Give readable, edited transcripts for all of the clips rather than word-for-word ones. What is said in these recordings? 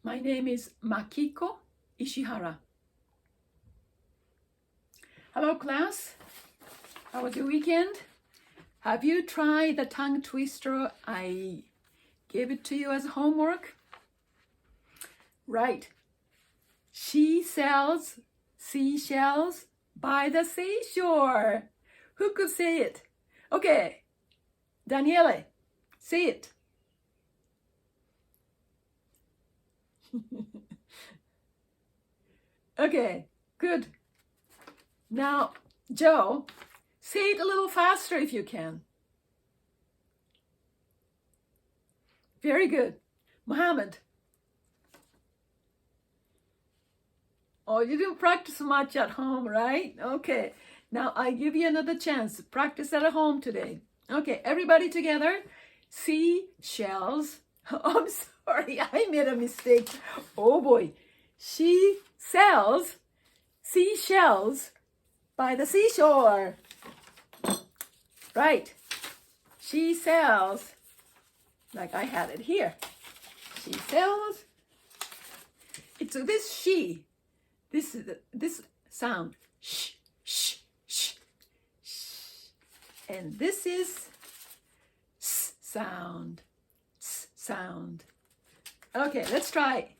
My name is Makiko Ishihara. Hello class, how was your weekend? Have you tried the tongue twister I gave it to you as homework? Right. She sells seashells by the seashore. Who could say it? Okay, Daniele, say it. Okay, good. Now, Joe, say it a little faster if you can. Very good. Mohammed. Oh, you didn't practice much at home, right? Okay. Now I give you another chance. Practice at home today. Okay, everybody together. Seashells. Oh, I'm sorry, I made a mistake. Oh boy. She sells seashells by the seashore. Right. She sells, like I had it here. She sells. It's this she. This is this sound. Shh, shh, shh, shh. And this is s sound. S sound. Okay, let's try.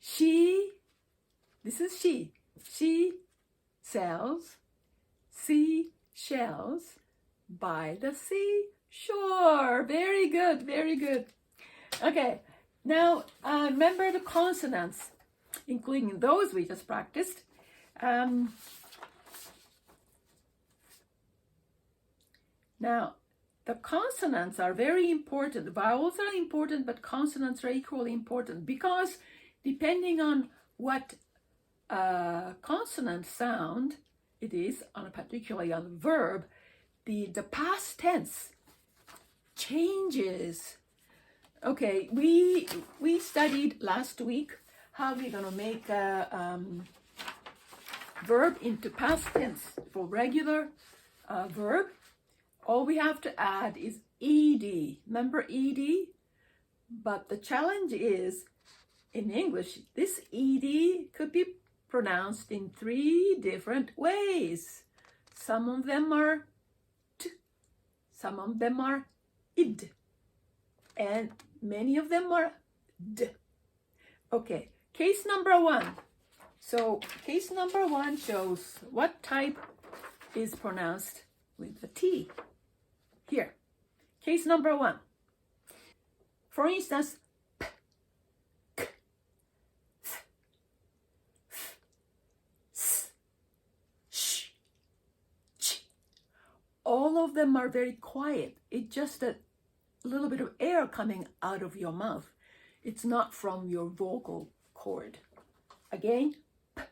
She, this is she. She sells seashells by the seashore. Very good, very good. Okay, now remember the consonants, including those we just practiced. Now, the consonants are very important. Vowels are important, but consonants are equally important because depending on what consonant sound it is, particularly on the verb, the past tense changes. Okay, we studied last week how we're going to make a verb into past tense for regular verb. All we have to add is ed. Remember ed? But the challenge is, in English, this ed could be pronounced in 3 different ways. Some of them are t, some of them are id, and many of them are d. Okay, case number 1. So case number 1 shows what type is pronounced with the T. Here, case number 1. For instance, p, k, th, f, s, sh, ch. All of them are very quiet. It's just a little bit of air coming out of your mouth. It's not from your vocal cord. Again, p,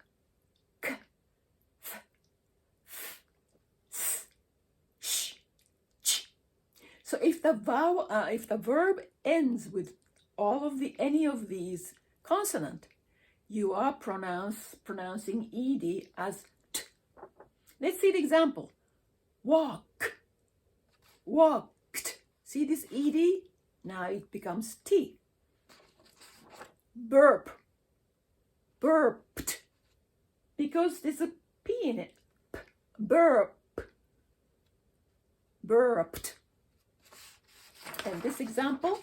k, th, f, s, sh, ch. So if the verb ends with any of these consonant, you are pronouncing ed as t. Let's see the example. Walk, walked. See this ed? Now it becomes t. Burp, burped, because there's a p in it. P, burp, burped. And this example,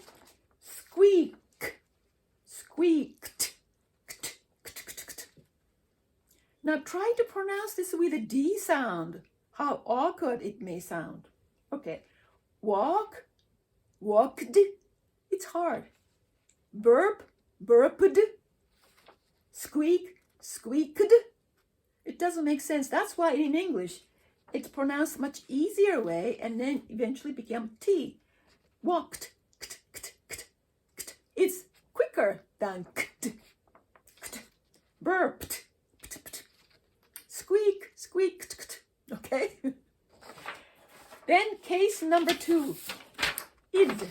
squeak, squeaked. Now try to pronounce this with a D sound. How awkward it may sound. Okay, walk, walked. It's hard. Burp, burped. Squeak, squeaked. It doesn't make sense. That's why in English, it's pronounced much easier way and then eventually become T. Walked. It's quicker than burped. Squeak, squeaked. Okay? Then case number 2. Id.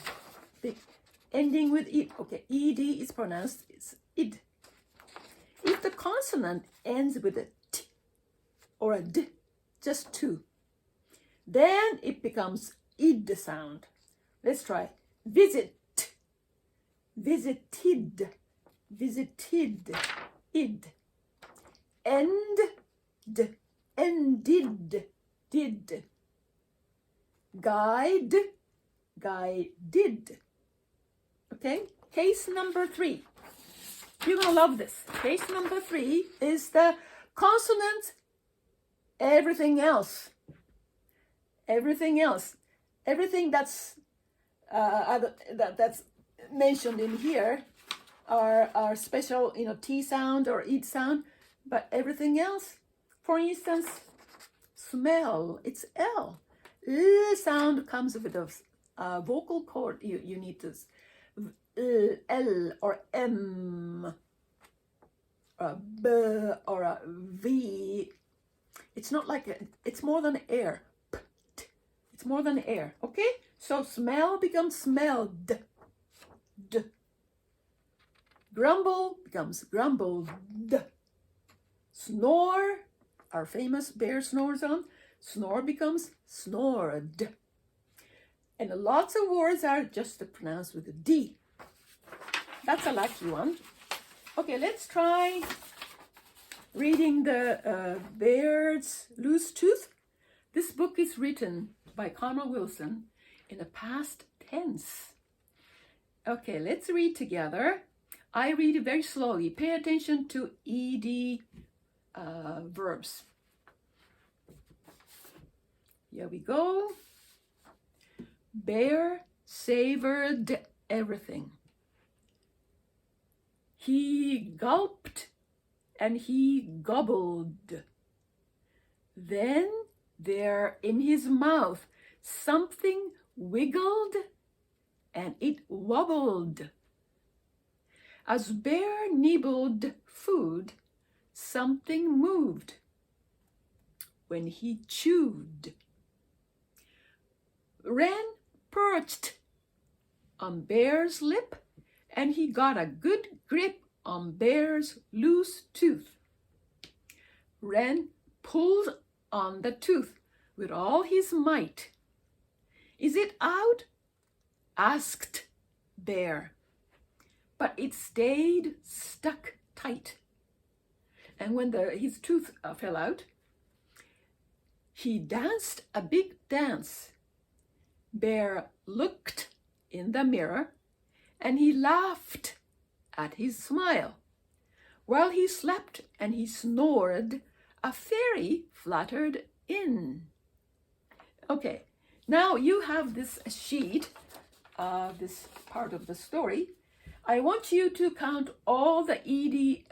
Ending with id. Okay, ed is pronounced as id. If the consonant ends with a t or a d, just 2, then it becomes id sound. Let's try. Visit, visited, Is it tid? Id. End. D. Ended. Did. Guide. Guided. Okay? Case number 3. You're gonna love this. Case number 3 is the consonant everything else. Everything else. Everything that's that's mentioned in here are special, T sound or id sound, but everything else, for instance, smell, it's L. Sound comes with a vocal cord. You need to L or M or a B or a V. It's not like it's more than air. It's more than air. Okay? So smell becomes smelled. D. Grumble becomes grumbled. Snore, our famous bear snores on. Snore becomes snored. And lots of words are just pronounced with a D. That's a lucky one. Okay, let's try reading the Bear's Loose Tooth. This book is written by Connor Wilson in the past tense. Okay, let's read together. I read it very slowly. Pay attention to ed verbs. Here we go. Bear savored everything. He gulped and he gobbled. Then there in his mouth something wiggled and it wobbled. As Bear nibbled food, something moved when he chewed. Wren perched on Bear's lip and he got a good grip on Bear's loose tooth. Wren pulled on the tooth with all his might. Is it out? Asked Bear. But it stayed stuck tight. And when his tooth fell out, he danced a big dance. Bear looked in the mirror and he laughed at his smile. While he slept and he snored, a fairy fluttered in. Okay, now you have this sheet, this part of the story. I want you to count all the ed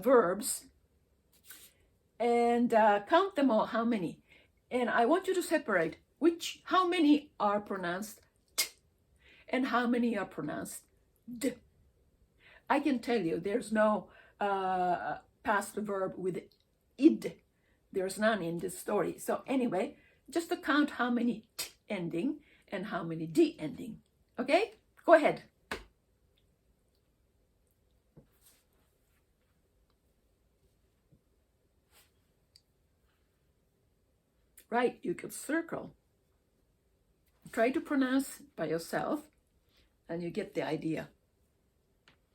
verbs and count them all, how many. And I want you to separate how many are pronounced t and how many are pronounced d. I can tell you there's no past verb with id. There's none in this story. So anyway, just to count how many t ending and how many d ending. Okay, go ahead. Right, you could circle. Try to pronounce by yourself and you get the idea.